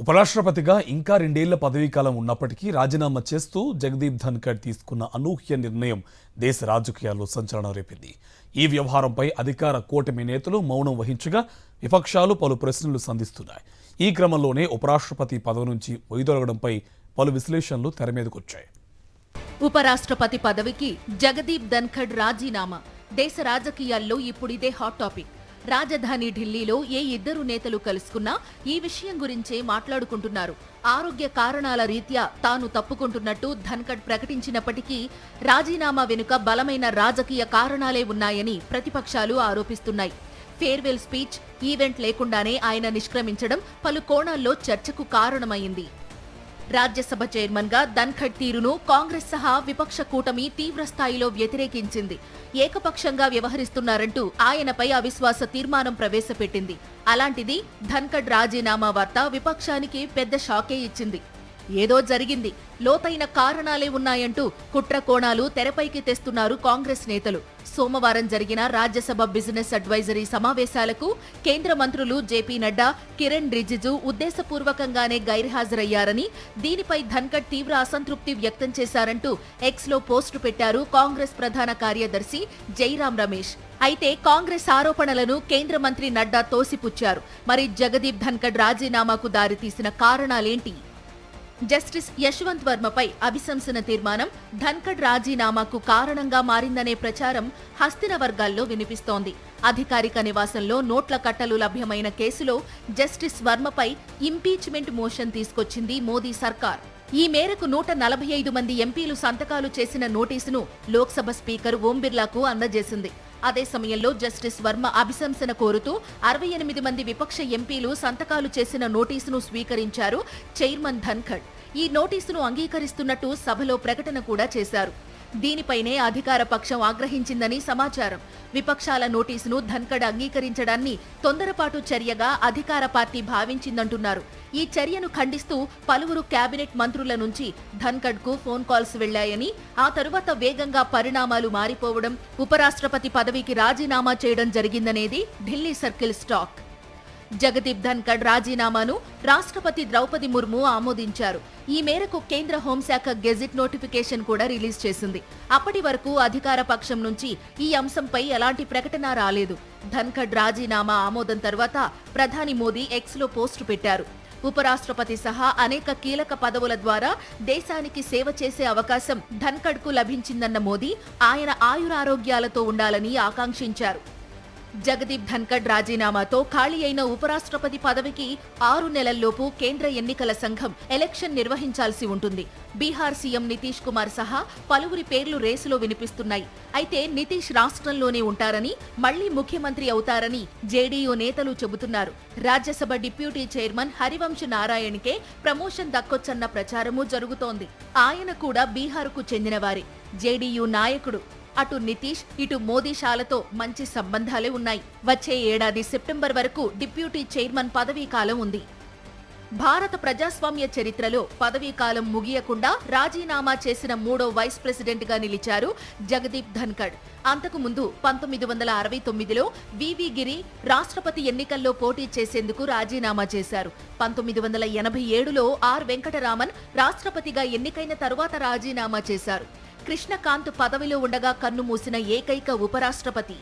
ఉపరాష్ట్రపతిగా ఇంకా 2 ఏళ్ల పదవీకాలం ఉన్నప్పటికీ రాజీనామా చేస్తూ జగదీప్ ధన్కడ్ తీసుకున్న అనూహ్య నిర్ణయం దేశ రాజకీయాల్లో సంచలనం రేపింది. ఈ వ్యవహారంపై అధికార కూటమి నేతలు మౌనం వహించగా విపక్షాలు పలు ప్రశ్నలు సంధిస్తున్నాయి. ఈ క్రమంలోనే ఉపరాష్ట్రపతి పదవి నుంచి వైదొలగడంపై పలు విశ్లేషణలు తెరమీదకొచ్చాయి. ఉపరాష్ట్రపతి పదవికి జగదీప్ ధన్కడ్ రాజీనామా దేశ రాజకీయాల్లో ఇప్పుడిదే హాట్ టాపిక్. రాజధాని ఢిల్లీలో ఏ ఇద్దరు నేతలు కలుసుకున్నా ఈ విషయం గురించే మాట్లాడుకుంటున్నారు. ఆరోగ్య కారణాల రీత్యా తాను తప్పుకుంటున్నట్టు ధన్కడ్ ప్రకటించినప్పటికీ రాజీనామా వెనుక బలమైన రాజకీయ కారణాలే ఉన్నాయని ప్రతిపక్షాలు ఆరోపిస్తున్నాయి. ఫేర్వెల్ స్పీచ్, ఈవెంట్ లేకుండానే ఆయన నిష్క్రమించడం పలు కోణాల్లో చర్చకు కారణమైంది. రాజ్యసభ చైర్మన్ గా ధన్కడ్ తీరును కాంగ్రెస్ సహా విపక్ష కూటమి తీవ్రస్థాయిలో వ్యతిరేకించింది. ఏకపక్షంగా వ్యవహరిస్తున్నారంటూ ఆయనపై అవిశ్వాస తీర్మానం ప్రవేశపెట్టింది. అలాంటిది ధన్కడ్ రాజీనామా వార్త విపక్షానికి పెద్ద షాకే ఇచ్చింది. ఏదో జరిగింది, లోతైన కారణాలే ఉన్నాయంటూ కుట్ర కోణాలు తెరపైకి తెస్తున్నారు కాంగ్రెస్ నేతలు. సోమవారం జరిగిన రాజ్యసభ బిజినెస్ అడ్వైజరీ సమావేశాలకు కేంద్ర మంత్రులు జేపీ నడ్డా, కిరణ్ రిజిజు ఉద్దేశపూర్వకంగానే గైర్హాజరయ్యారని, దీనిపై ధన్కడ్ తీవ్ర అసంతృప్తి వ్యక్తం చేశారంటూ ఎక్స్లో పోస్టు పెట్టారు కాంగ్రెస్ ప్రధాన కార్యదర్శి జైరాం రమేష్. అయితే కాంగ్రెస్ ఆరోపణలను కేంద్ర మంత్రి నడ్డా తోసిపుచ్చారు. మరి జగదీప్ ధన్కడ్ రాజీనామాకు దారితీసిన కారణాలేంటి? జస్టిస్ యశ్వంత్ వర్మపై అభిశంసన తీర్మానం ధన్కడ్ రాజీనామాకు కారణంగా మారిందనే ప్రచారం హస్తిన వర్గాల్లో వినిపిస్తోంది. అధికారిక నివాసంలో నోట్ల కట్టలు లభ్యమైన కేసులో జస్టిస్ వర్మపై ఇంపీచ్మెంట్ మోషన్ తీసుకొచ్చింది మోదీ సర్కార్. ఈ మేరకు 145 మంది ఎంపీలు సంతకాలు చేసిన నోటీసును లోక్సభ స్పీకర్ ఓం బిర్లాకు అందజేసింది. అదే సమయంలో జస్టిస్ వర్మ అభిశంసన కోరుతూ 68 మంది విపక్ష ఎంపీలు సంతకాలు చేసిన నోటీసును స్వీకరించారు చైర్మన్ ధన్కడ్. ఈ నోటీసును అంగీకరిస్తున్నట్టు సభలో ప్రకటన కూడా చేశారు. దీనిపైనే అధికార పక్షం ఆగ్రహించిందని సమాచారం. విపక్షాల నోటీసును ధన్కడ్ అంగీకరించడాన్ని తొందరపాటు చర్యగా అధికార పార్టీ భావించిందంటున్నారు. ఈ చర్యను ఖండిస్తూ పలువురు కేబినెట్ మంత్రుల నుంచి ధన్కడ్కు ఫోన్ కాల్స్ వెళ్లాయని, ఆ తరువాత వేగంగా పరిణామాలు మారిపోవడం, ఉపరాష్ట్రపతి పదవికి రాజీనామా చేయడం జరిగిందనేది ఢిల్లీ సర్కిల్ స్టాక్. జగదీప్ ధన్కడ్ రాజీనామాను రాష్ట్రపతి ద్రౌపది ముర్ము ఆమోదించారు. ఈ మేరకు కేంద్ర హోంశాఖ గెజిట్ నోటిఫికేషన్ కూడా రిలీజ్ చేసింది. అప్పటి వరకు అధికార పక్షం నుంచి ఈ అంశంపై ఎలాంటి ప్రకటన రాలేదు. ధన్కడ్ రాజీనామా ఆమోదం తర్వాత ప్రధాని మోదీ ఎక్స్లో పోస్టు పెట్టారు. ఉపరాష్ట్రపతి సహా అనేక కీలక పదవుల ద్వారా దేశానికి సేవ చేసే అవకాశం ధన్కడ్కు లభించిందన్న మోదీ ఆయన ఆయురారోగ్యాలతో ఉండాలని ఆకాంక్షించారు. జగదీప్ ధన్కడ్ రాజీనామాతో ఖాళీ అయిన ఉపరాష్ట్రపతి పదవికి 6 నెలల్లోపు కేంద్ర ఎన్నికల సంఘం ఎలక్షన్ నిర్వహించాల్సి ఉంటుంది. బీహార్ సీఎం నితీష్ కుమార్ సహా పలువురి పేర్లు రేసులో వినిపిస్తున్నాయి. అయితే నితీష్ రాష్ట్రంలోనే ఉంటారని, మళ్లీ ముఖ్యమంత్రి అవుతారని జేడీయూ నేతలు చెబుతున్నారు. రాజ్యసభ డిప్యూటీ చైర్మన్ హరివంశ్ నారాయణ్కే ప్రమోషన్ దక్కొచ్చన్న ప్రచారమూ జరుగుతోంది. ఆయన కూడా బీహార్కు చెందినవారే. జేడీయూ నాయకుడు. అటు నితీష్, ఇటు మోదీ షాలతో మంచి సంబంధాలే ఉన్నాయి. వచ్చే ఏడాది సెప్టెంబర్ వరకు డిప్యూటీ చైర్మన్ పదవీకాలం ఉంది. భారత ప్రజాస్వామ్య చరిత్రలో పదవీకాలం ముగియకుండా రాజీనామా చేసిన 3వ వైస్ ప్రెసిడెంట్గా నిలిచారు జగదీప్ ధన్కడ్. అంతకుముందు 1969లో వివి గిరి రాష్ట్రపతి ఎన్నికల్లో పోటీ చేసేందుకు రాజీనామా చేశారు. 1987లో ఆర్ వెంకటరామన్ రాష్ట్రపతిగా ఎన్నికైన తరువాత రాజీనామా చేశారు. కృష్ణకాంత్ పదవిలో ఉండగా కన్నుమూసిన ఏకైక ఉపరాష్ట్రపతి.